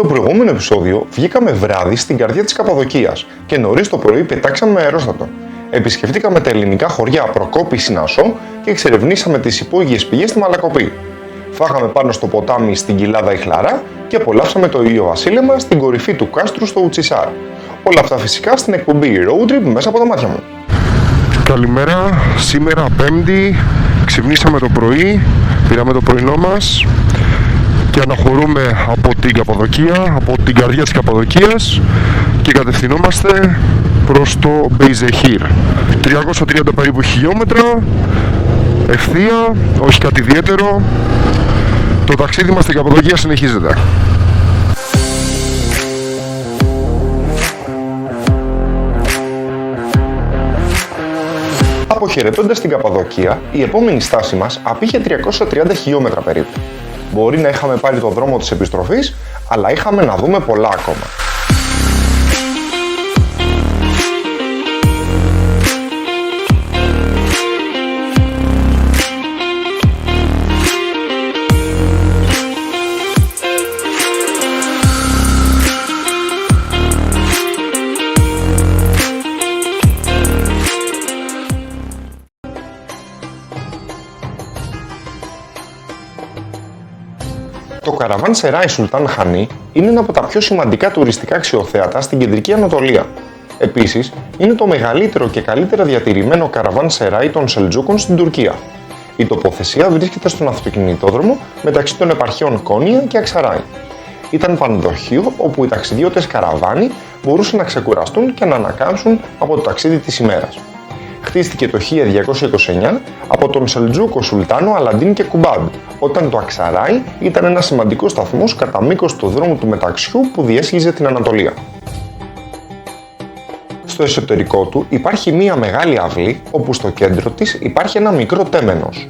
Στο προηγούμενο επεισόδιο βγήκαμε βράδυ στην καρδιά της Καπαδοκίας και νωρίς το πρωί πετάξαμε με αερόστατο. Επισκεφτήκαμε τα ελληνικά χωριά Προκόπη, Συνασσό και εξερευνήσαμε τις υπόγειες πηγές στη Μαλακοπή. Φάγαμε πάνω στο ποτάμι στην κοιλάδα Ιχλαρά και απολαύσαμε το ηλιοβασίλεμα στην κορυφή του κάστρου στο Ουτσισάρ. Όλα αυτά φυσικά στην εκπομπή Road Trip μέσα από τα μάτια μου. Καλημέρα, σήμερα Πέμπτη, ξυπνήσαμε το πρωί, πήραμε το πρωινό μας και αναχωρούμε από την Καπαδοκία, από την καρδιά της Καπαδοκίας και κατευθυνόμαστε προς το Μπεϊζεχήρ. 330 περίπου χιλιόμετρα, ευθεία, όχι κάτι ιδιαίτερο. Το ταξίδι μας στην Καπαδοκία συνεχίζεται. Αποχαιρετώντας την Καπαδοκία, η επόμενη στάση μας απήχε 330 χιλιόμετρα περίπου. Μπορεί να είχαμε πάρει το δρόμο της επιστροφής, αλλά είχαμε να δούμε πολλά ακόμα. Το καραβάνσεράι Σουλτάν Χανί είναι ένα από τα πιο σημαντικά τουριστικά αξιοθέατα στην κεντρική Ανατολία. Επίσης, είναι το μεγαλύτερο και καλύτερα διατηρημένο καραβάνσεράι των Σελτζούκων στην Τουρκία. Η τοποθεσία βρίσκεται στον αυτοκινητόδρομο μεταξύ των επαρχιών Κόνια και Αξαράι. Ήταν πανδοχείο όπου οι ταξιδιώτες καραβάνι μπορούσαν να ξεκουραστούν και να ανακάμψουν από το ταξίδι της ημέρας. Χτίστηκε το 1229 από τον Σελτζούκο Σουλτάνο Αλαντίν Κεκουμπάντ, όταν το Αξαράι ήταν ένα σημαντικό σταθμός κατά μήκος του δρόμου του μεταξιού που διέσχιζε την Ανατολία. Στο εσωτερικό του υπάρχει μία μεγάλη αυλή, όπου στο κέντρο της υπάρχει ένα μικρό τέμενος.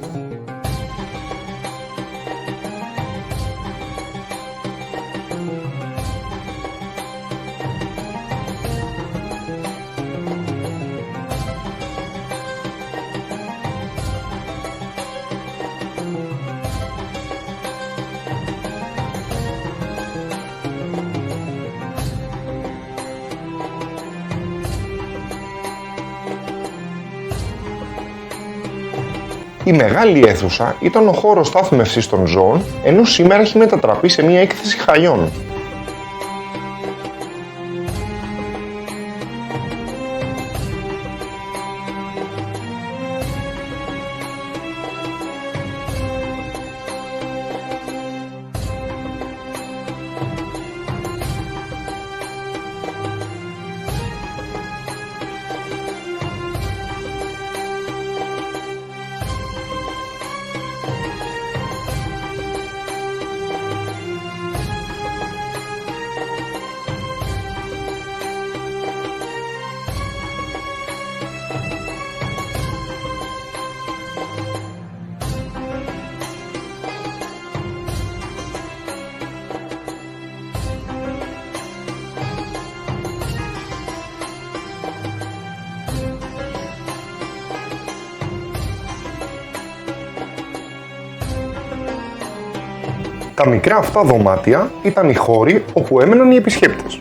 Η μεγάλη αίθουσα ήταν ο χώρος στάθμευσης των ζώων, ενώ σήμερα έχει μετατραπεί σε μια έκθεση χαϊών. Τα μικρά αυτά δωμάτια ήταν οι χώροι όπου έμεναν οι επισκέπτες.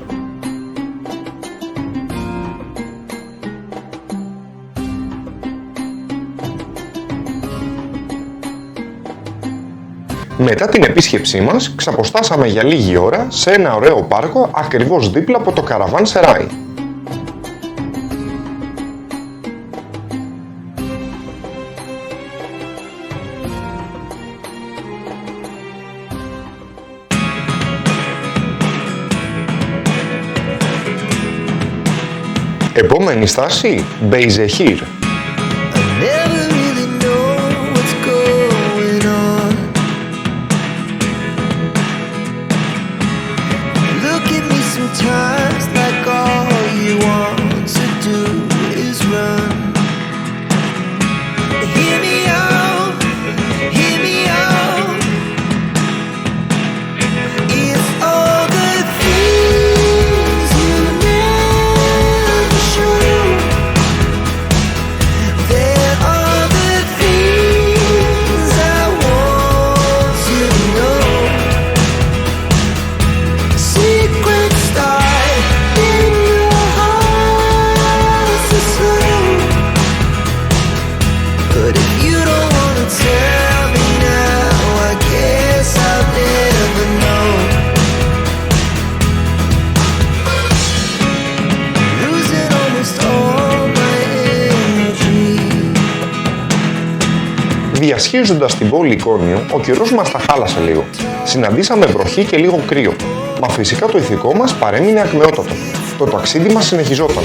Μετά την επίσκεψή μας, ξαποστάσαμε για λίγη ώρα σε ένα ωραίο πάρκο ακριβώς δίπλα από το καραβάνσεράι. Επόμενη στάση, Μπεϊζεχήρ. Διασχίζοντας την πόλη Εικόνιου, ο καιρός μας τα χάλασε λίγο. Συναντήσαμε βροχή και λίγο κρύο. Μα φυσικά το ηθικό μας παρέμεινε ακμεότατο. Το ταξίδι μας συνεχιζόταν.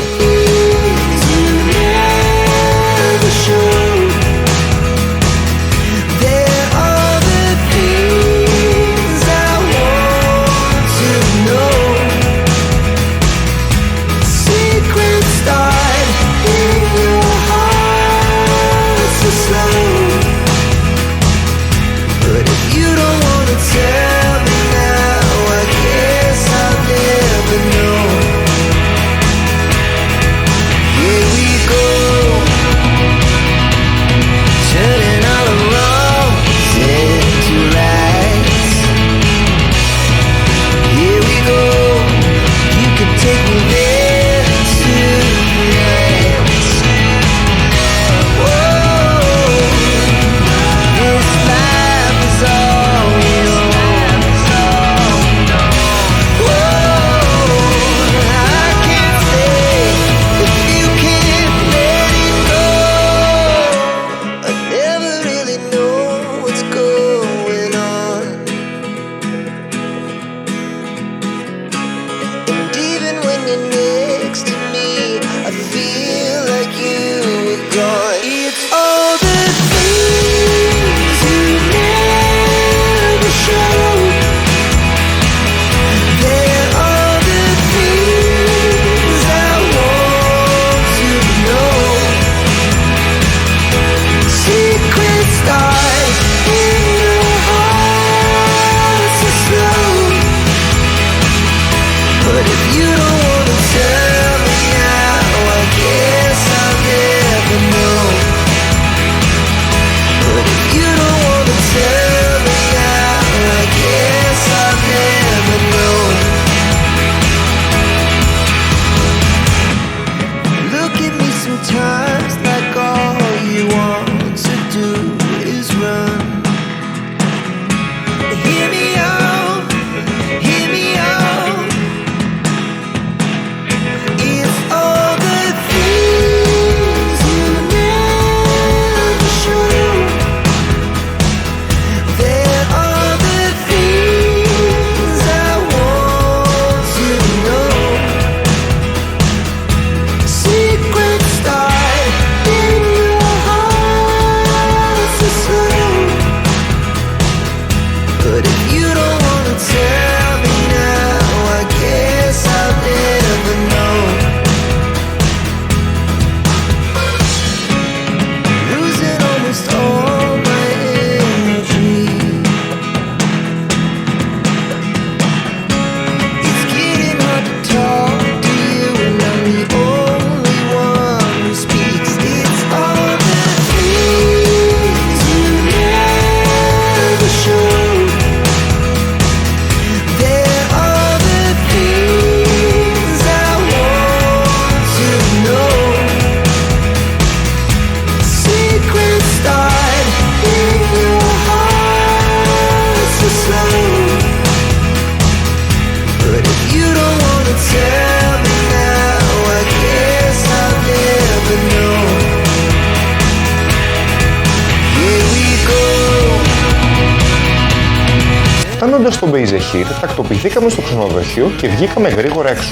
Φτάνοντας στον Μπεϊζεχήρ, τακτοποιηθήκαμε στο ξενοδοχείο και βγήκαμε γρήγορα έξω.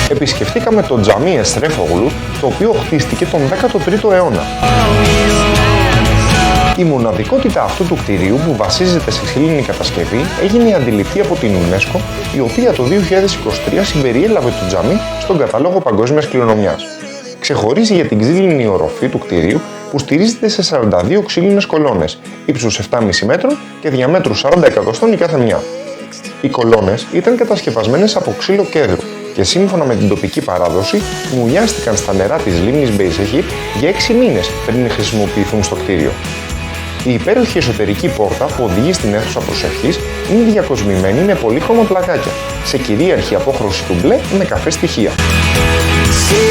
Επισκεφτήκαμε το τζαμί Εσρέφογλου, το οποίο χτίστηκε τον 13ο αιώνα. Η μοναδικότητα αυτού του κτηρίου, που βασίζεται σε ξύλινη κατασκευή, έγινε αντιληπτή από την UNESCO, η οποία το 2023 συμπεριέλαβε το τζαμί στον κατάλογο παγκόσμιας κληρονομιάς. Ξεχωρίζει για την ξύλινη οροφή του κτηρίου, που στηρίζεται σε 42 ξύλινες κολόνες, ύψους 7,5 μέτρων και διαμέτρου 40 εκατοστών η κάθε μια. Οι κολόνες ήταν κατασκευασμένες από ξύλο κέδρου και σύμφωνα με την τοπική παράδοση, μουλιάστηκαν στα νερά της λίμνης Μπεϊζεχήρ για 6 μήνες πριν χρησιμοποιηθούν στο κτίριο. Η υπέροχη εσωτερική πόρτα που οδηγεί στην αίθουσα προσευχής είναι διακοσμημένη με πολύχρωμα πλακάκια, σε κυρίαρχη απόχρωση του μπλε με καφέ στοιχεία.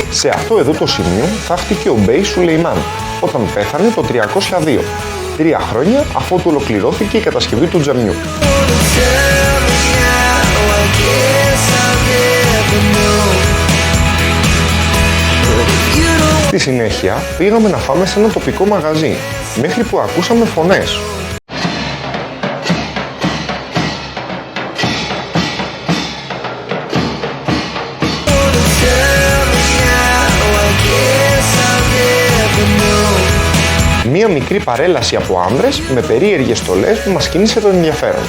Σε αυτό εδώ το σημείο θαύτηκε ο Μπέι Σουλεϊμάν όταν πέθανε το 302, 3 χρόνια αφότου ολοκληρώθηκε η κατασκευή του τζαμιού. Στη συνέχεια πήγαμε να φάμε σε ένα τοπικό μαγαζί, μέχρι που ακούσαμε φωνές. Μία μικρή παρέλαση από άνδρες με περίεργες στολές που μας κίνησε τον ενδιαφέρον.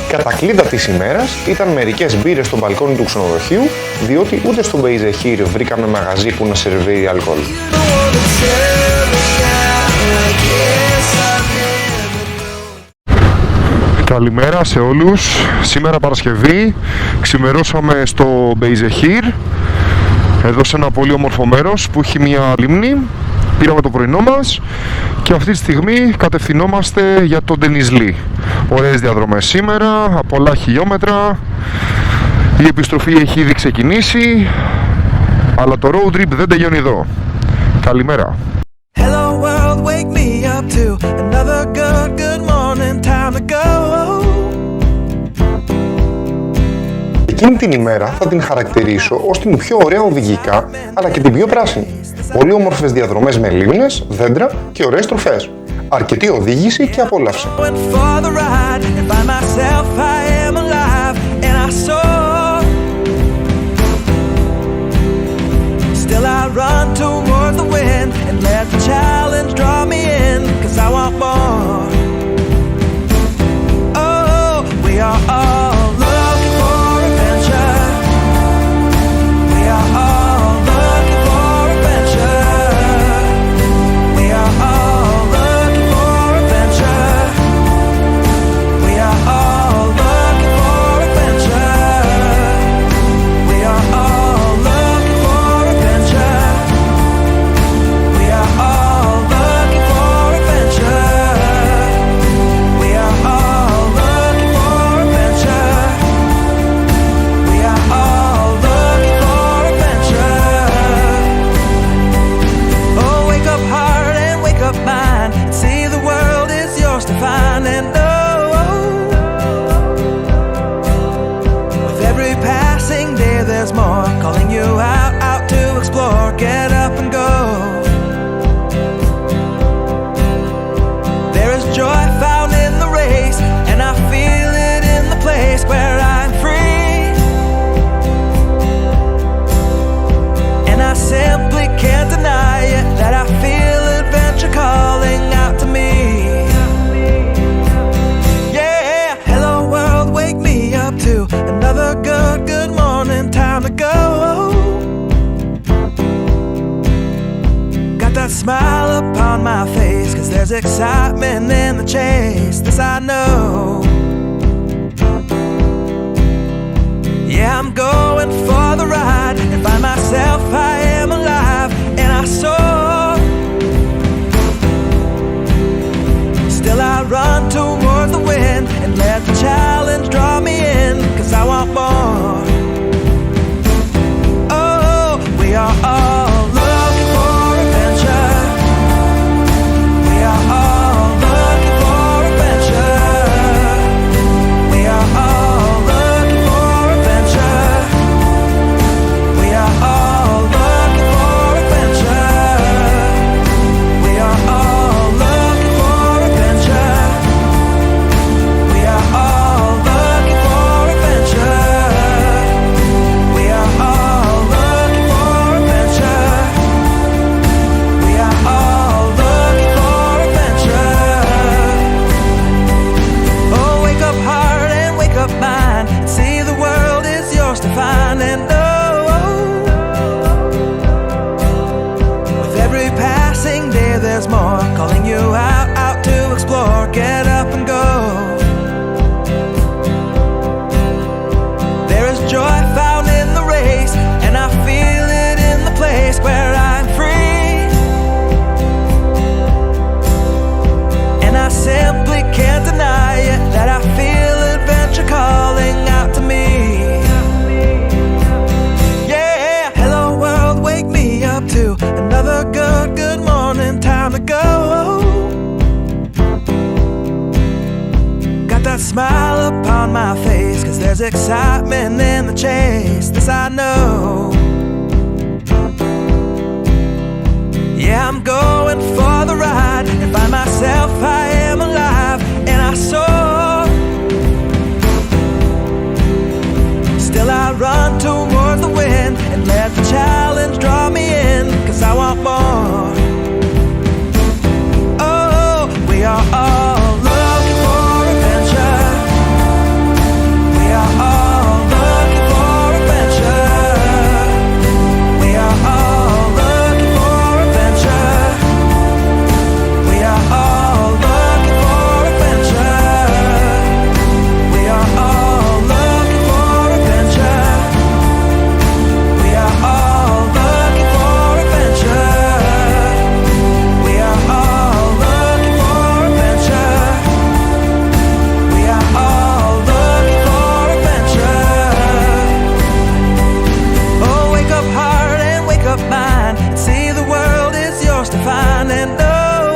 Κατακλείδα της ημέρας ήταν μερικές μπύρες στο μπαλκόνι του ξενοδοχείου, διότι ούτε στο Μπεϊζεχίρ βρήκαμε μαγαζί που να σερβίρει αλκοόλ. Καλημέρα σε όλους. Σήμερα Παρασκευή ξημερώσαμε στο Μπεϊζεχίρ, εδώ σε ένα πολύ όμορφο μέρος που έχει μια λίμνη. Πήραμε το πρωινό μας και αυτή τη στιγμή κατευθυνόμαστε για τον Ντενιζλί. Ωραίες διαδρομές σήμερα, πολλά χιλιόμετρα. Η επιστροφή έχει ήδη ξεκινήσει, αλλά το road trip δεν τελειώνει εδώ. Καλημέρα. Hello world, wake me up to another good morning, time to go. Εκείνη την ημέρα θα την χαρακτηρίσω ως την πιο ωραία οδηγικά, αλλά και την πιο πράσινη. Πολύ όμορφες διαδρομές με λίμνες, δέντρα και ωραίες τροφές. Αρκετή οδήγηση και απόλαυση. Smile upon my face, 'cause there's excitement in the chase, this I know. Yeah, I'm going for the ride and find myself I am alive and I soar. Still I run towards the wind and let the challenge draw me in, 'cause I want more. Oh, we are all all looking for adventure. We are all looking smile upon my face, 'cause there's excitement in the chase, this I know. Yeah, I'm going for the ride and find myself I am alive and I soar. Still I run toward the wind and let the challenge draw me in, 'cause I want more. Oh, we are all looking for adventure. We are all looking for adventure. We are all looking for adventure. We are all looking for adventure. We are all looking for adventure. We are all looking for adventure. We are all looking for adventure. We are all looking for adventure. Oh, wake up heart and wake up mind, and see the world is yours to find. And oh,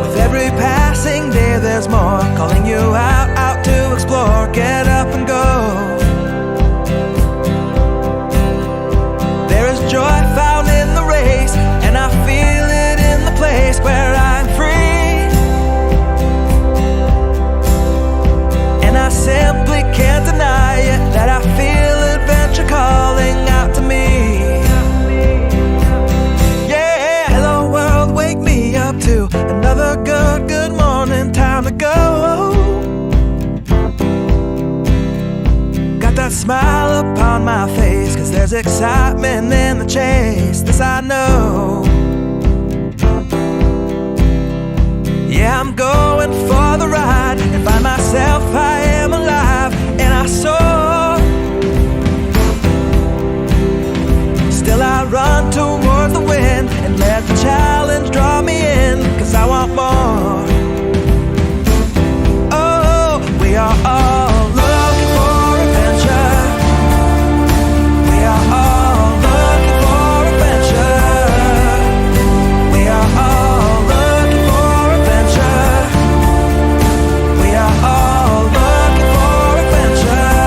with every passing day there's more, calling you out to explore. Get up and go. There is joy found in the race, and I feel it in the place where I'm free. And I simply can't deny it, that I feel adventure calling out to me. Yeah, hello world, wake me up to another good morning, time to go. Got that smile upon my face, 'cause there's excitement in the chase, this I know. Yeah, I'm going for the ride and find myself I am alive and I soar. Still I run toward the wind and let the challenge draw me in, 'cause I want more. Oh, we are all looking for adventure. We are all looking for adventure. We are all looking for adventure. We are all looking for adventure.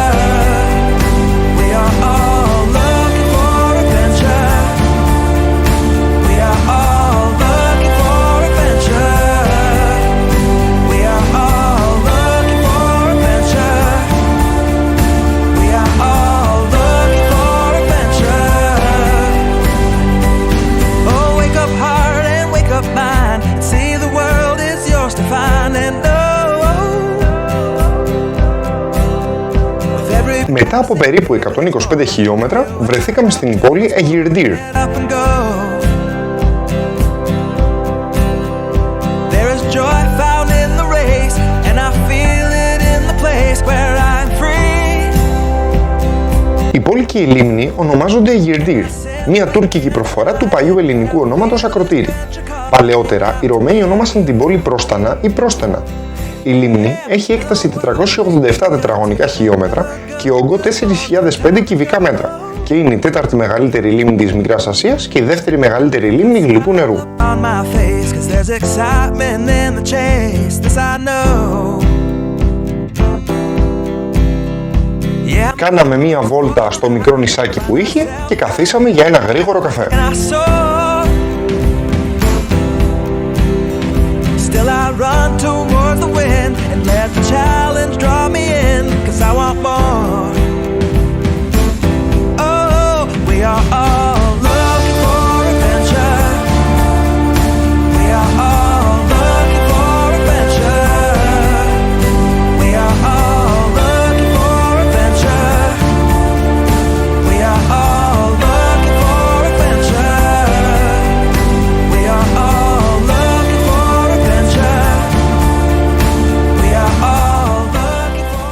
We are all looking for adventure. We are all looking for adventure. We are all looking for adventure. We are all looking for adventure. Oh, wake up heart and wake up mind, and see the world is yours to find. And with every Μετά από περίπου 125 χιλιόμετρα βρεθήκαμε στην πόλη Αγιρντήρ. get up and go. There is joy found in the race, and I feel it in the place where I'm free. Η πόλη και η λίμνη ονομάζονται Αγιρντήρ, μια τουρκική προφορά του παλιού ελληνικού ονόματος Ακροτήρι. Παλαιότερα, οι Ρωμαίοι ονόμασαν την πόλη Πρόστανα ή Πρόστενα. Η λίμνη έχει έκταση 487 τετραγωνικά χιλιόμετρα και όγκο 4.005 κυβικά μέτρα και είναι η τέταρτη μεγαλύτερη λίμνη της Μικράς Ασίας και η δεύτερη μεγαλύτερη λίμνη γλυκού νερού. On my face, 'cause there's excitement in the chase, this I know. Yeah, Κάναμε μία βόλτα στο μικρό νησάκι που είχε και καθίσαμε για ένα γρήγορο καφέ. and I soar. Still I run toward the wind and let the challenge draw me in, 'cause I want more. Oh, we are all looking for adventure. We are all looking for adventure. We are all looking for adventure. We are all looking for adventure. We are all looking for adventure. We are all looking for.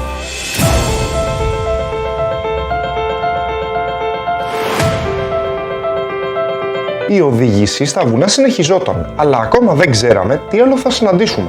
Η οδήγηση στα βουνά συνεχιζόταν, αλλά ακόμα δεν ξέραμε τι άλλο θα συναντήσουμε.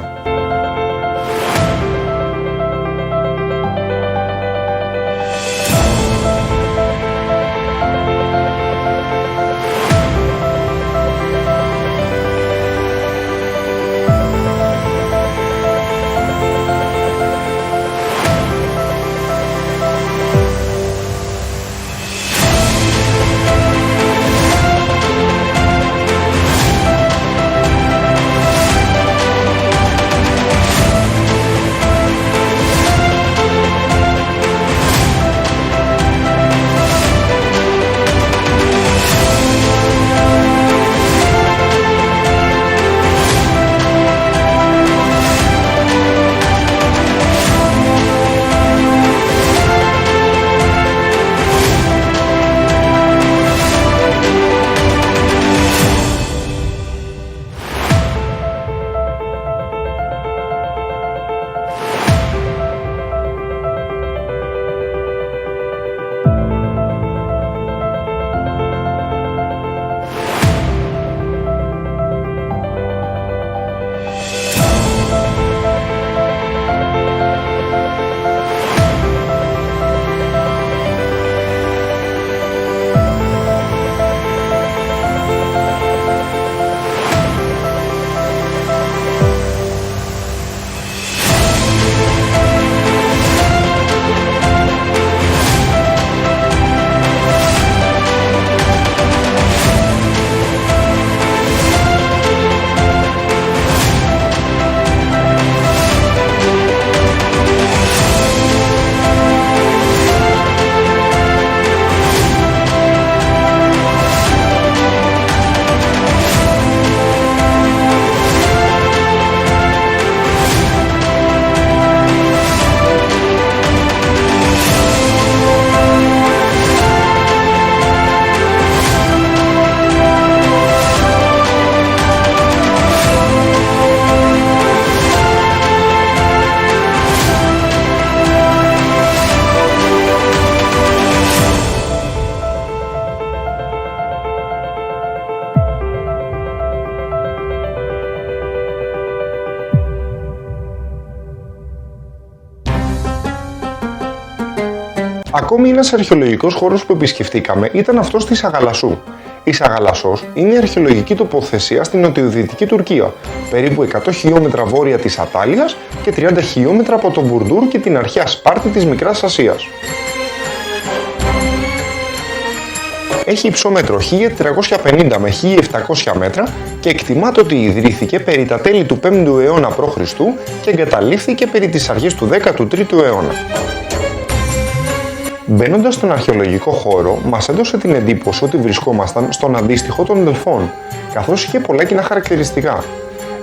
Ακόμη ένας αρχαιολογικός χώρος που επισκεφτήκαμε ήταν αυτός της Σαγαλασσού. Η Σαγαλασσός είναι η αρχαιολογική τοποθεσία στην νοτιοδυτική Τουρκία, περίπου 100 χιλιόμετρα βόρεια της Ατάλειας και 30 χιλιόμετρα από τον Μπουρντούρ και την αρχαία Σπάρτη της Μικράς Ασίας. Έχει υψόμετρο 1450 με 1700 μέτρα και εκτιμάται ότι ιδρύθηκε περί τα τέλη του 5ου αιώνα π.Χ. και εγκαταλείφθηκε περί τις αρχές του 13ου αιώνα. Μπαίνοντας στον αρχαιολογικό χώρο, μας έδωσε την εντύπωση ότι βρισκόμασταν στον αντίστοιχο των Δελφών, καθώς είχε πολλά κοινά χαρακτηριστικά.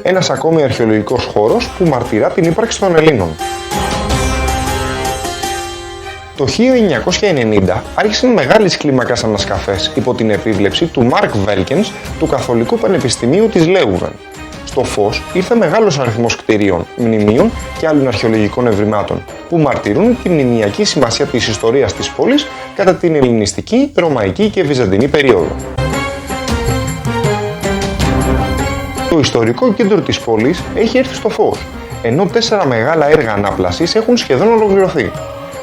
Ένας ακόμη αρχαιολογικός χώρος που μαρτυρά την ύπαρξη των Ελλήνων. Το 1990 άρχισαν μεγάλης κλίμακας ανασκαφές υπό την επίβλεψη του Μάρκ Βέλκενς του Καθολικού Πανεπιστημίου της Λέουβεν. Στο φως ήρθε μεγάλος αριθμός κτηρίων, μνημείων και άλλων αρχαιολογικών ευρημάτων που μαρτυρούν τη μνημειακή σημασία της ιστορίας της πόλης κατά την ελληνιστική, ρωμαϊκή και βυζαντινή περίοδο. Το ιστορικό κέντρο της πόλης έχει έρθει στο φως, ενώ 4 μεγάλα έργα ανάπλασης έχουν σχεδόν ολοκληρωθεί.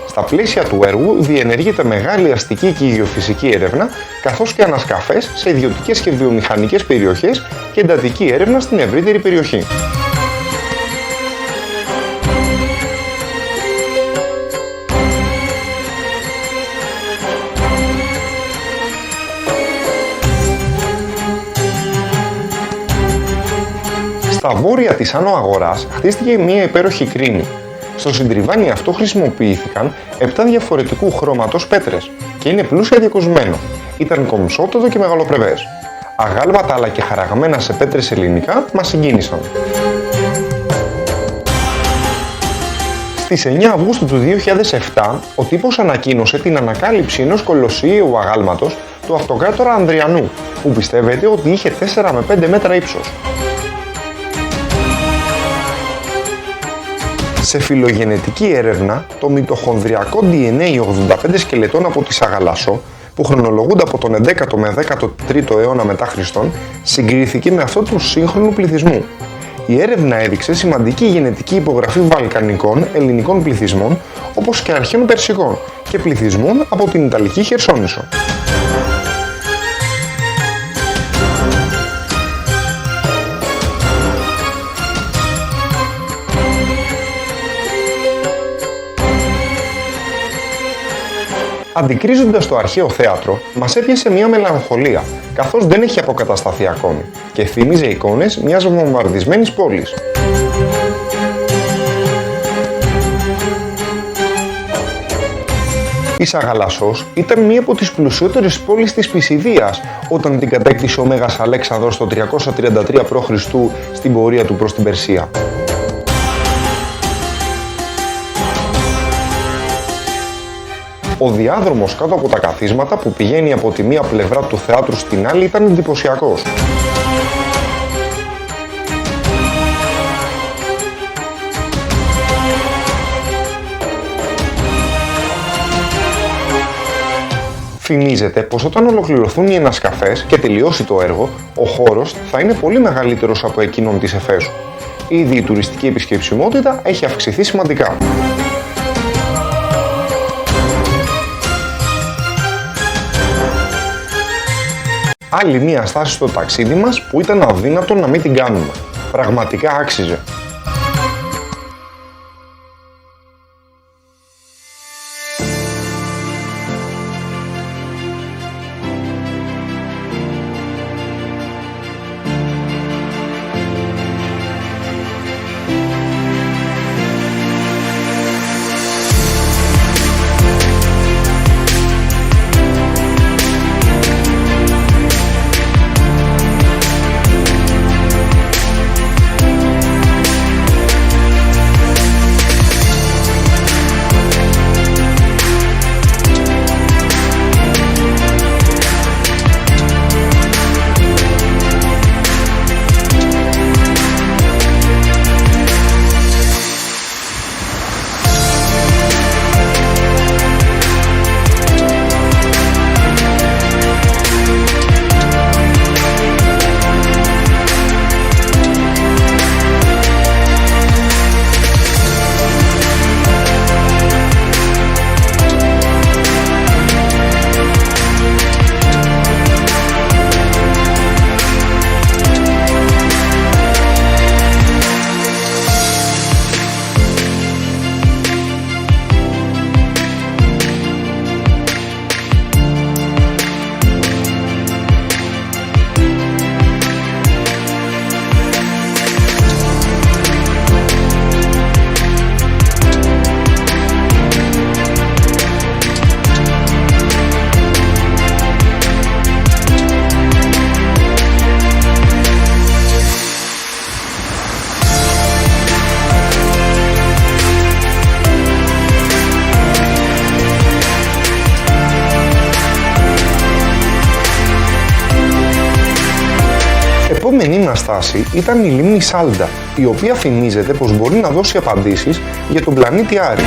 Στα πλαίσια του έργου διενεργείται μεγάλη αστική και γεωφυσική έρευνα, καθώς και ανασκαφές σε ιδιωτικές και βιομηχανικές περιοχές και εντατική έρευνα στην ευρύτερη περιοχή. Στα βόρεια της Άνω Αγοράς χτίστηκε μια υπέροχη κρίνη. Στο συντριβάνι αυτό χρησιμοποιήθηκαν 7 διαφορετικού χρώματος πέτρες και είναι πλούσια διακοσμένο. Ήταν κομψότατο και μεγαλοπρεπές. Αγάλματα αλλά και χαραγμένα σε πέτρες ελληνικά μας συγκίνησαν. Στις 9 Αυγούστου του 2007, ο τύπος ανακοίνωσε την ανακάλυψη ενός κολοσσιαίου αγάλματος του Αυτοκράτορα Ανδριανού, που πιστεύεται ότι είχε 4 με 5 μέτρα ύψος. Σε φυλογενετική έρευνα, το μυτοχονδριακό DNA 85 σκελετών από τη Σαγαλασσό, που χρονολογούνται από τον 11ο με 13ο αιώνα μετά Χριστόν, συγκρίθηκε με αυτό του σύγχρονου πληθυσμού. Η έρευνα έδειξε σημαντική γενετική υπογραφή βαλκανικών ελληνικών πληθυσμών, όπως και αρχαίων Περσικών και πληθυσμών από την Ιταλική Χερσόνησο. Αντικρίζοντας το αρχαίο θέατρο, μας έπιασε μια μελαγχολία, καθώς δεν έχει αποκατασταθεί ακόμη και θύμιζε εικόνες μιας βομβαρδισμένης πόλης. Η Σαγαλασσός ήταν μία από τις πλουσιότερες πόλεις της Πισιδίας όταν την κατέκτησε ο Μέγας Αλέξανδρος το 333 π.Χ. στην πορεία του προς την Περσία. Ο διάδρομος κάτω από τα καθίσματα που πηγαίνει από τη μία πλευρά του θεάτρου στην άλλη ήταν εντυπωσιακός. Φημίζεται πως όταν ολοκληρωθούν οι ανασκαφές και τελειώσει το έργο, ο χώρος θα είναι πολύ μεγαλύτερος από εκείνον της Εφέσου. Ήδη η τουριστική επισκεψιμότητα έχει αυξηθεί σημαντικά. Άλλη μία στάση στο ταξίδι μας που ήταν αδύνατο να μην την κάνουμε. Πραγματικά άξιζε. επόμενη μας στάση ήταν η λίμνη Σάλντα, η οποία φημίζεται πως μπορεί να δώσει απαντήσεις για τον πλανήτη Άρη.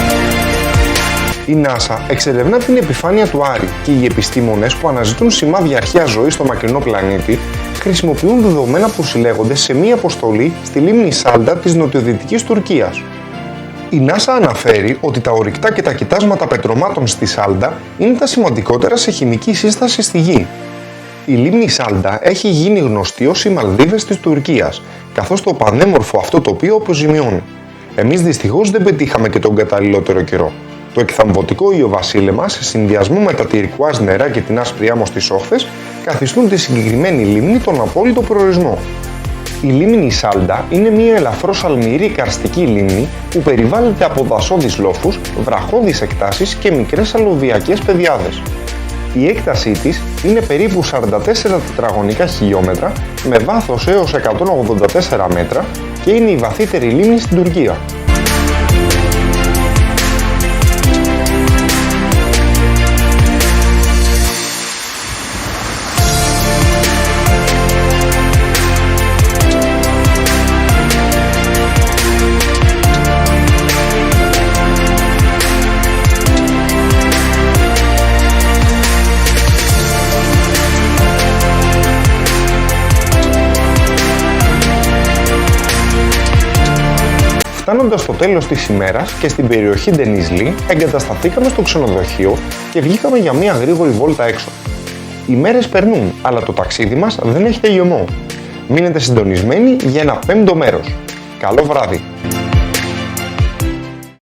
Η NASA εξερευνά την επιφάνεια του Άρη και οι επιστήμονες που αναζητούν σημάδια αρχαίας ζωής στο μακρινό πλανήτη χρησιμοποιούν δεδομένα που συλλέγονται σε μία αποστολή στη λίμνη Σάλντα της νοτιοδυτικής Τουρκίας. Η NASA αναφέρει ότι τα ορυκτά και τα κοιτάσματα πετρωμάτων στη Σάλντα είναι τα σημαντικότερα σε χημική σύσταση στη Γη. Η λίμνη Σάλντα έχει γίνει γνωστή ως οι Μαλδίβες της Τουρκίας, καθώς το πανέμορφο αυτό τοπίο αποζημιώνει. Εμείς δυστυχώς δεν πετύχαμε και τον καταλληλότερο καιρό. Το εκθαμβωτικό ιοβασίλεμα, σε συνδυασμό με τα τυρκουάζ νερά και την άσπρη άμμο στις όχθες, καθιστούν τη συγκεκριμένη λίμνη τον απόλυτο προορισμό. Η λίμνη Σάλντα είναι μια ελαφρώς αλμυρή καρστική λίμνη που περιβάλλεται από δασώδεις λόφους, βραχώδεις εκτάσεις και μικρές αλουβιακές πεδιάδες. Η έκτασή της είναι περίπου 44 τετραγωνικά χιλιόμετρα με βάθος έως 184 μέτρα και είναι η βαθύτερη λίμνη στην Τουρκία. Φτάνοντας στο τέλος της ημέρας και στην περιοχή Ντενίζλι, εγκατασταθήκαμε στο ξενοδοχείο και βγήκαμε για μια γρήγορη βόλτα έξω. Οι μέρες περνούν, αλλά το ταξίδι μας δεν έχει τελειωμό. Μείνετε συντονισμένοι για ένα πέμπτο μέρος. Καλό βράδυ!